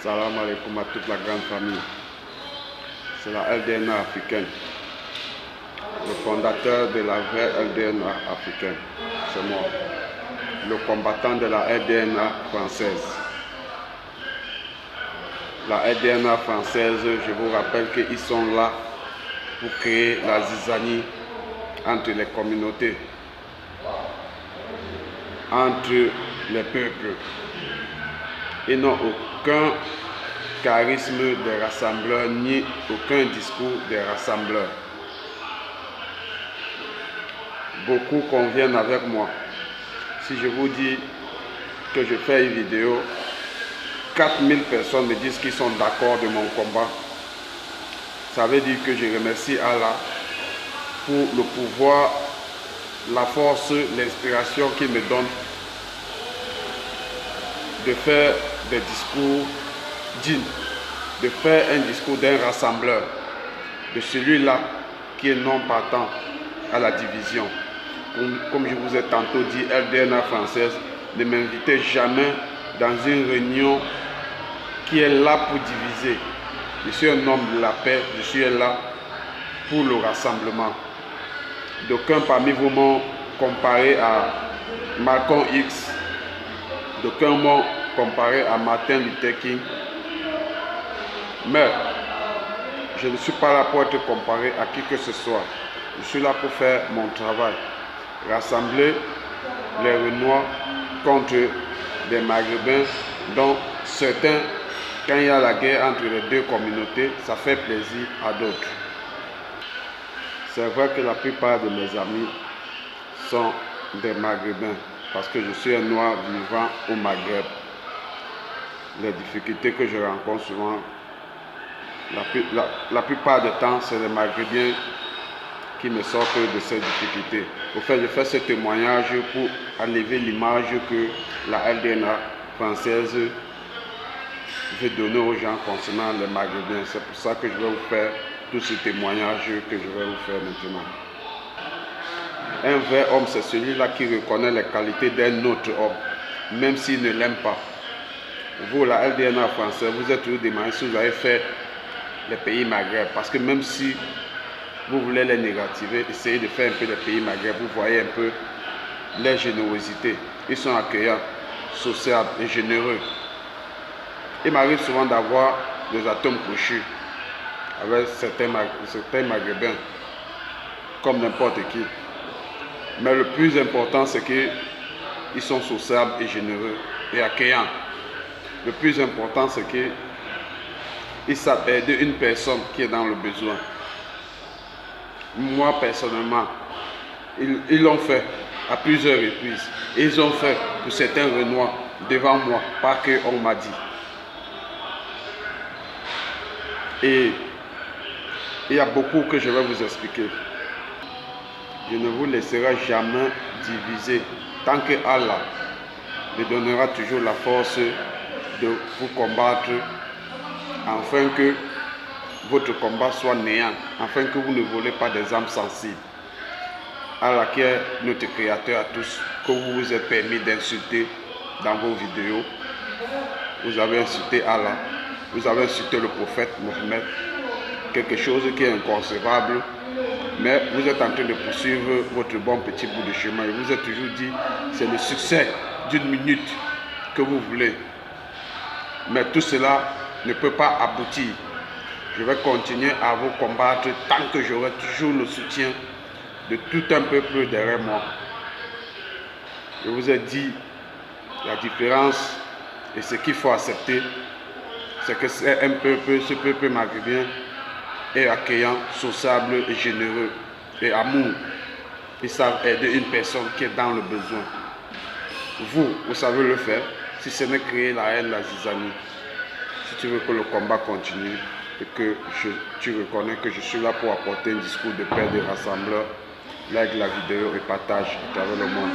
Salam alaikum à toute la grande famille. C'est la LDNA africaine. Le fondateur de la vraie LDNA africaine, c'est moi. Le combattant de la LDNA française. La LDNA française, je vous rappelle qu'ils sont là pour créer la zizanie entre les communautés, entre les peuples. Ils n'ont aucun charisme des rassembleurs, ni aucun discours des rassembleurs. Beaucoup conviennent avec moi. Si je vous dis que je fais une vidéo, 4000 personnes me disent qu'ils sont d'accord de mon combat. Ça veut dire que je remercie Allah pour le pouvoir, la force, l'inspiration qu'il me donne de faire des discours dignes, de faire un discours d'un rassembleur, de celui-là qui est non partant à la division. Comme je vous ai tantôt dit, LDNA française, ne m'invitez jamais dans une réunion qui est là pour diviser. Je suis un homme de la paix, je suis là pour le rassemblement. D'aucuns parmi vous m'ont comparé à Malcolm X, d'aucuns m'ont comparé à Martin Luther King, mais je ne suis pas là pour être comparé à qui que ce soit. Je suis là pour faire mon travail, rassembler les Renois contre des Maghrébins dont certains, quand il y a la guerre entre les deux communautés, ça fait plaisir à d'autres. C'est vrai que la plupart de mes amis sont des Maghrébins parce que je suis un noir vivant au Maghreb. Les difficultés que je rencontre souvent, la plupart du temps, c'est les Maghrébiens qui me sortent de ces difficultés. Au fait, je fais ce témoignage pour enlever l'image que la LDNA française veut donner aux gens concernant les Maghrébiens. C'est pour ça que je vais vous faire tous ces témoignages que je vais vous faire maintenant. Un vrai homme, c'est celui-là qui reconnaît les qualités d'un autre homme, même s'il ne l'aime pas. Vous, la LDNA française, vous êtes toujours demandé si vous avez fait les pays Maghreb, parce que même si vous voulez les négativer, essayez de faire un peu les pays Maghreb, vous voyez un peu leur générosité. Ils sont accueillants, sociables et généreux. Il m'arrive souvent d'avoir des atomes crochus avec certains Maghrébins, comme n'importe qui. Mais le plus important, c'est qu'ils sont sociables et généreux et accueillants. Le plus important, c'est qu'ils savent aider une personne qui est dans le besoin. Moi, personnellement, ils l'ont fait à plusieurs reprises. Ils ont fait pour certains Renois devant moi, pas qu'on m'a dit. Et il y a beaucoup que je vais vous expliquer. Je ne vous laisserai jamais diviser tant que Allah me donnera toujours la force de vous combattre, afin que votre combat soit néant, afin que vous ne volez pas des âmes sensibles. Allah qui est notre créateur à tous, que vous vous êtes permis d'insulter dans vos vidéos. Vous avez insulté Allah, vous avez insulté le prophète Mohammed, quelque chose qui est inconcevable, mais vous êtes en train de poursuivre votre bon petit bout de chemin et vous êtes toujours dit c'est le succès d'une minute que vous voulez. Mais tout cela ne peut pas aboutir. Je vais continuer à vous combattre tant que j'aurai toujours le soutien de tout un peuple derrière moi. Je vous ai dit la différence et ce qu'il faut accepter, c'est que c'est un peuple, ce peuple maghrébin est accueillant, sociable et généreux et amour. Ils savent aider une personne qui est dans le besoin. Vous savez le faire, si ce n'est créer la haine, la zizanie. Si tu veux que le combat continue et que tu reconnais que je suis là pour apporter un discours de paix, de rassembleur, like la vidéo et partage à travers le monde.